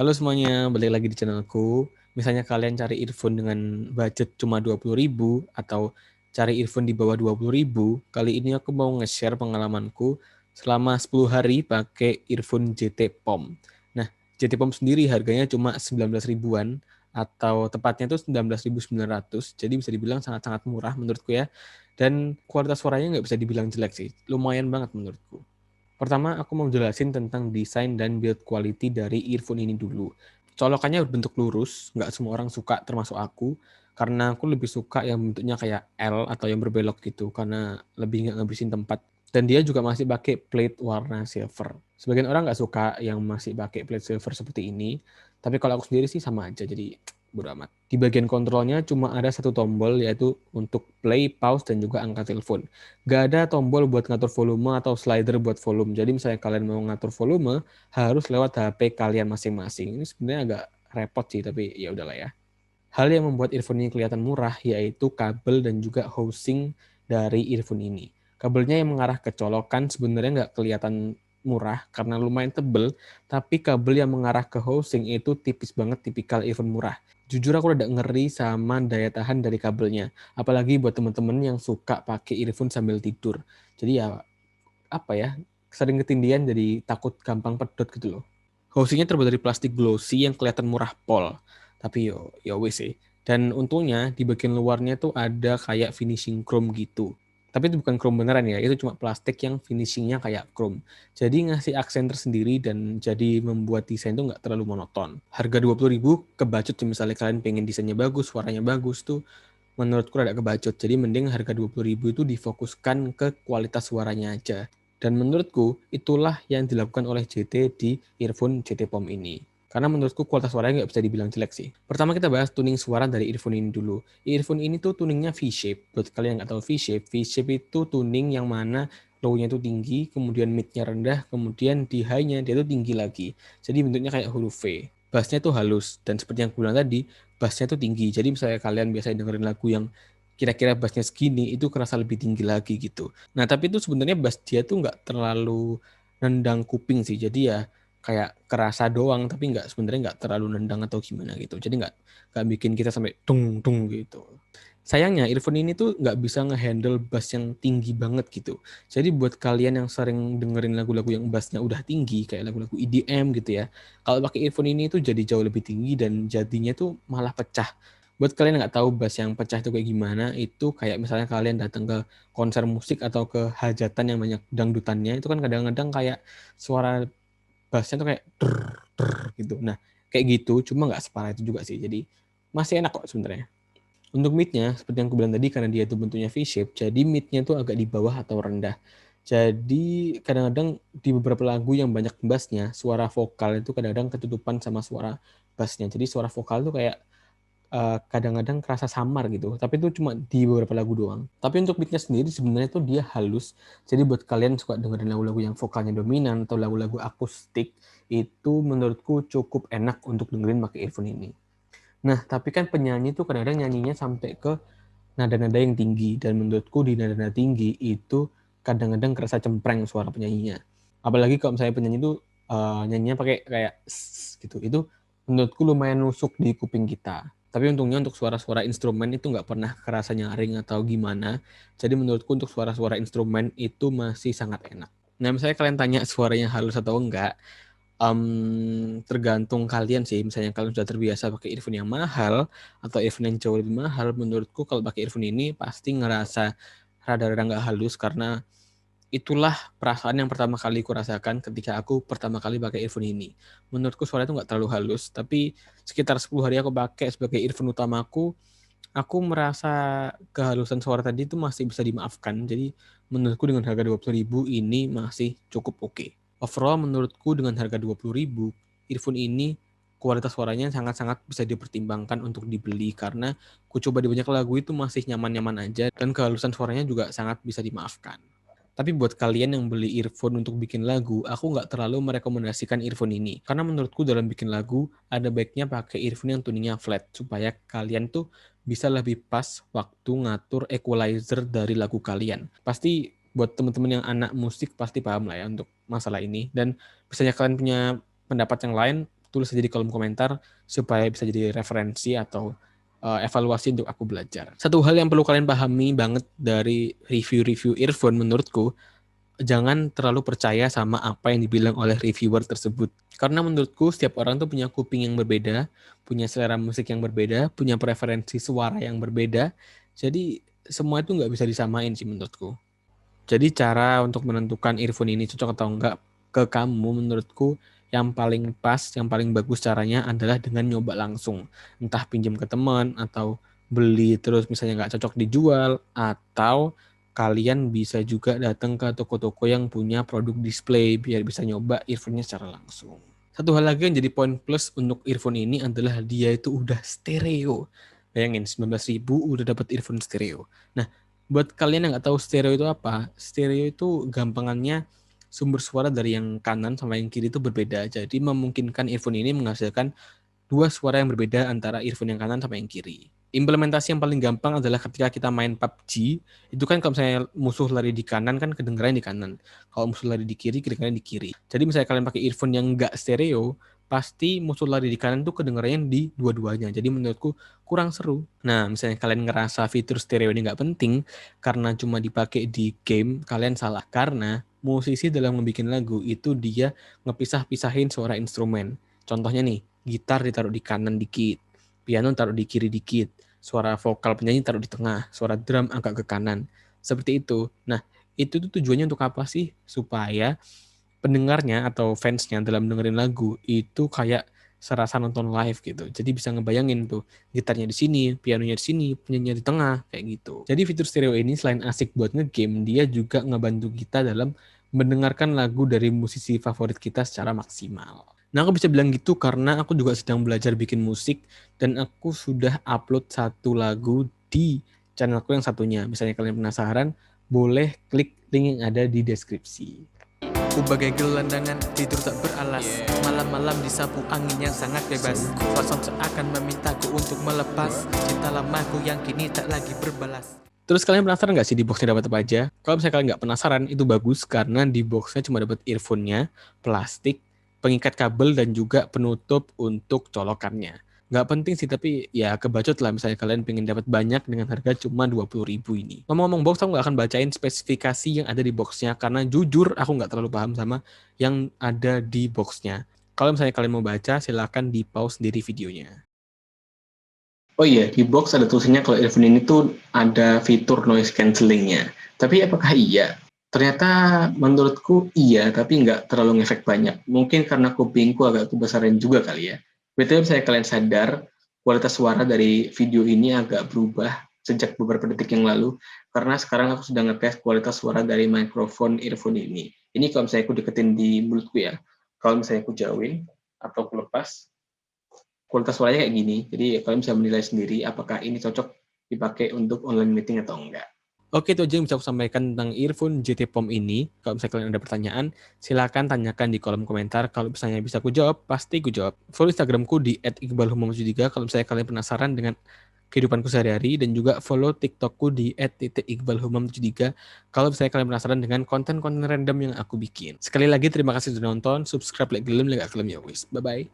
Halo semuanya, balik lagi di channelku. Misalnya kalian cari earphone dengan budget cuma 20.000 atau cari earphone di bawah 20.000, kali ini aku mau nge-share pengalamanku selama 10 hari pakai earphone JT POM. Nah, JT POM sendiri harganya cuma 19 ribuan atau tepatnya itu 19.900, jadi bisa dibilang sangat-sangat murah menurutku ya. Dan kualitas suaranya nggak bisa dibilang jelek sih, lumayan banget menurutku. Pertama, aku mau jelasin tentang desain dan build quality dari earphone ini dulu. Colokannya berbentuk lurus, nggak semua orang suka termasuk aku, karena aku lebih suka yang bentuknya kayak L atau yang berbelok gitu, karena lebih nggak ngabisin tempat. Dan dia juga masih pakai plate warna silver. Sebagian orang nggak suka yang masih pakai plate silver seperti ini, tapi kalau aku sendiri sih sama aja, jadi bodo amat. Di bagian kontrolnya cuma ada satu tombol, yaitu untuk play, pause, dan juga angkat telepon. Gak ada tombol buat ngatur volume atau slider buat volume. Jadi misalnya kalian mau ngatur volume, harus lewat HP kalian masing-masing. Ini sebenarnya agak repot sih, tapi ya udahlah ya. Hal yang membuat earphone ini kelihatan murah yaitu kabel dan juga housing dari earphone ini. Kabelnya yang mengarah ke colokan sebenarnya nggak kelihatan murah karena lumayan tebel, tapi kabel yang mengarah ke housing itu tipis banget, tipikal earphone murah. Jujur aku udah ngeri sama daya tahan dari kabelnya, apalagi buat temen-temen yang suka pakai earphone sambil tidur. Jadi ya apa ya, sering ketindihan jadi takut gampang pedot gitu loh. Housingnya terbuat dari plastik glossy yang kelihatan murah pol. Tapi yo wes sih. Dan untungnya di bagian luarnya tuh ada kayak finishing chrome gitu. Tapi itu bukan chrome beneran ya, itu cuma plastik yang finishingnya kayak chrome. Jadi ngasih aksen tersendiri dan jadi membuat desain tuh nggak terlalu monoton. Harga 20.000 kebacut misalnya kalian pengen desainnya bagus, suaranya bagus tuh menurutku rada kebacut. Jadi mending harga 20.000 itu difokuskan ke kualitas suaranya aja. Dan menurutku itulah yang dilakukan oleh JT di earphone JT POM ini. Karena menurutku kualitas suaranya nggak bisa dibilang jelek sih. Pertama kita bahas tuning suara dari earphone ini dulu. Earphone ini tuh tuningnya V-shape. Buat kalian yang nggak tahu V-shape itu tuning yang mana low-nya itu tinggi, kemudian mid-nya rendah, kemudian di high-nya dia tuh tinggi lagi. Jadi bentuknya kayak huruf V. Bass-nya tuh halus, dan seperti yang aku bilang tadi, bass-nya tuh tinggi. Jadi misalnya kalian biasanya dengerin lagu yang kira-kira bassnya segini, itu kerasa lebih tinggi lagi gitu. Nah, tapi itu sebenarnya bass dia tuh nggak terlalu nendang kuping sih. Jadi ya kayak kerasa doang, tapi sebenarnya nggak terlalu nendang atau gimana gitu. Jadi nggak bikin kita sampai dung dung gitu. Sayangnya earphone ini tuh nggak bisa ngehandle bass yang tinggi banget gitu. Jadi buat kalian yang sering dengerin lagu-lagu yang bassnya udah tinggi, kayak lagu-lagu EDM gitu ya, kalau pakai earphone ini tuh jadi jauh lebih tinggi dan jadinya tuh malah pecah. Buat kalian yang nggak tahu bass yang pecah itu kayak gimana, itu kayak misalnya kalian datang ke konser musik atau ke hajatan yang banyak dangdutannya, itu kan kadang-kadang kayak suara bassnya tuh kayak der, der, gitu. Nah, kayak gitu, cuma nggak separah itu juga sih. Jadi masih enak kok sebenarnya. Untuk mid-nya, seperti yang aku bilang tadi, karena dia itu bentuknya V-shape, jadi mid-nya tuh agak di bawah atau rendah. Jadi kadang-kadang di beberapa lagu yang banyak bassnya, suara vokal itu kadang-kadang ketutupan sama suara bassnya. Jadi suara vokal tuh kayak kadang-kadang kerasa samar gitu, tapi itu cuma di beberapa lagu doang. Tapi untuk beatnya sendiri sebenarnya tuh dia halus, jadi buat kalian suka dengerin lagu-lagu yang vokalnya dominan atau lagu-lagu akustik, itu menurutku cukup enak untuk dengerin pakai earphone ini. Nah, tapi kan penyanyi tuh kadang-kadang nyanyinya sampai ke nada-nada yang tinggi, dan menurutku di nada-nada tinggi itu kadang-kadang kerasa cempreng suara penyanyinya. Apalagi kalau misalnya penyanyi itu nyanyinya pakai kayak gitu, itu menurutku lumayan nusuk di kuping kita. Tapi untungnya untuk suara-suara instrumen itu nggak pernah kerasa nyaring atau gimana. Jadi menurutku untuk suara-suara instrumen itu masih sangat enak. Nah, misalnya kalian tanya suaranya halus atau enggak, tergantung kalian sih. Misalnya kalian sudah terbiasa pakai earphone yang mahal atau earphone yang jauh lebih mahal, menurutku kalau pakai earphone ini pasti ngerasa rada-rada nggak halus, karena itulah perasaan yang pertama kali aku rasakan ketika aku pertama kali pakai earphone ini. Menurutku suara itu nggak terlalu halus, tapi sekitar 10 hari aku pakai sebagai earphone utamaku, aku merasa kehalusan suara tadi itu masih bisa dimaafkan. Jadi menurutku dengan harga 20.000 ini masih cukup oke. Overall menurutku dengan harga 20.000, earphone ini kualitas suaranya sangat-sangat bisa dipertimbangkan untuk dibeli, karena ku coba di banyak lagu itu masih nyaman-nyaman aja dan kehalusan suaranya juga sangat bisa dimaafkan. Tapi buat kalian yang beli earphone untuk bikin lagu, aku nggak terlalu merekomendasikan earphone ini. Karena menurutku dalam bikin lagu, ada baiknya pakai earphone yang tuningnya flat, supaya kalian tuh bisa lebih pas waktu ngatur equalizer dari lagu kalian. Pasti buat teman-teman yang anak musik pasti paham lah ya untuk masalah ini. Dan misalnya kalian punya pendapat yang lain, tulis aja di kolom komentar supaya bisa jadi referensi atau evaluasi untuk aku belajar. Satu hal yang perlu kalian pahami banget dari review-review earphone menurutku, jangan terlalu percaya sama apa yang dibilang oleh reviewer tersebut. Karena menurutku setiap orang tuh punya kuping yang berbeda, punya selera musik yang berbeda, punya preferensi suara yang berbeda. Jadi semua itu nggak bisa disamain sih menurutku. Jadi cara untuk menentukan earphone ini cocok atau enggak ke kamu menurutku yang paling pas, yang paling bagus caranya adalah dengan nyoba langsung. Entah pinjam ke teman atau beli terus misalnya nggak cocok dijual, atau kalian bisa juga datang ke toko-toko yang punya produk display biar bisa nyoba earphone-nya secara langsung. Satu hal lagi yang jadi poin plus untuk earphone ini adalah dia itu udah stereo. Bayangin 19.000 udah dapat earphone stereo. Nah, buat kalian yang nggak tahu stereo itu apa, stereo itu gampangannya sumber suara dari yang kanan sama yang kiri itu berbeda. Jadi memungkinkan earphone ini menghasilkan dua suara yang berbeda antara earphone yang kanan sama yang kiri. Implementasi yang paling gampang adalah ketika kita main PUBG, itu kan kalau misalnya musuh lari di kanan kan kedengeran di kanan. Kalau musuh lari di kiri, kedengeran di kiri. Jadi misalnya kalian pakai earphone yang nggak stereo, pasti musuh lari di kanan tuh kedengerannya di dua-duanya. Jadi menurutku kurang seru. Nah, misalnya kalian ngerasa fitur stereo ini nggak penting karena cuma dipakai di game, kalian salah. Karena musisi dalam membuat lagu itu dia ngepisah-pisahin suara instrumen. Contohnya nih, gitar ditaruh di kanan dikit, piano taruh di kiri dikit, suara vokal penyanyi taruh di tengah, suara drum agak ke kanan. Seperti itu. Nah, itu tuh tujuannya untuk apa sih? Supaya pendengarnya atau fansnya dalam dengerin lagu itu kayak serasa nonton live gitu. Jadi bisa ngebayangin tuh gitarnya di sini, pianonya di sini, penyanyinya di tengah kayak gitu. Jadi fitur stereo ini selain asik buat ngegame, dia juga ngebantu kita dalam mendengarkan lagu dari musisi favorit kita secara maksimal. Nah, aku bisa bilang gitu karena aku juga sedang belajar bikin musik dan aku sudah upload satu lagu di channelku yang satunya. Misalnya kalian penasaran, boleh klik link yang ada di deskripsi. Ku bagai gelandangan tidur tak beralas, malam-malam disapu angin yang sangat bebas. Kosong seakan memintaku untuk melepas cinta lamaku yang kini tak lagi berbalas. Terus kalian penasaran nggak sih di boxnya dapat apa aja? Kalau misalnya kalian nggak penasaran, itu bagus karena di boxnya cuma dapat earphone-nya, plastik, pengikat kabel, dan juga penutup untuk colokannya. Nggak penting sih, tapi ya kebacot lah misalnya kalian pengen dapat banyak dengan harga cuma 20.000 ini. Ngomong-ngomong box, aku nggak akan bacain spesifikasi yang ada di boxnya karena jujur aku nggak terlalu paham sama yang ada di boxnya. Kalau misalnya kalian mau baca, silakan di pause sendiri videonya. Oh iya, di box ada tulisannya kalau earphone ini tuh ada fitur noise cancelling-nya. Tapi apakah iya? Ternyata menurutku iya, tapi nggak terlalu ngefek banyak. Mungkin karena kupingku agak kebesaran juga kali ya. Betul, misalnya kalian sadar, kualitas suara dari video ini agak berubah sejak beberapa detik yang lalu, karena sekarang aku sedang ngetes kualitas suara dari mikrofon earphone ini. Ini kalau misalnya aku deketin di mulutku ya. Kalau misalnya aku jauhin atau aku lepas, kualitas suaranya kayak gini. Jadi kalian bisa menilai sendiri apakah ini cocok dipakai untuk online meeting atau enggak. Oke, itu aja yang bisa aku sampaikan tentang earphone GT POM ini. Kalau misalnya kalian ada pertanyaan, silakan tanyakan di kolom komentar. Kalau misalnya bisa aku jawab, pasti aku jawab. Follow Instagramku di @iqbalhumam73 kalau misalnya kalian penasaran dengan kehidupanku sehari-hari, dan juga follow TikTokku di @iqbalhumam73 kalau misalnya kalian penasaran dengan konten-konten random yang aku bikin. Sekali lagi terima kasih sudah nonton, subscribe, like, gelem, like, gelem ya wis. Bye bye.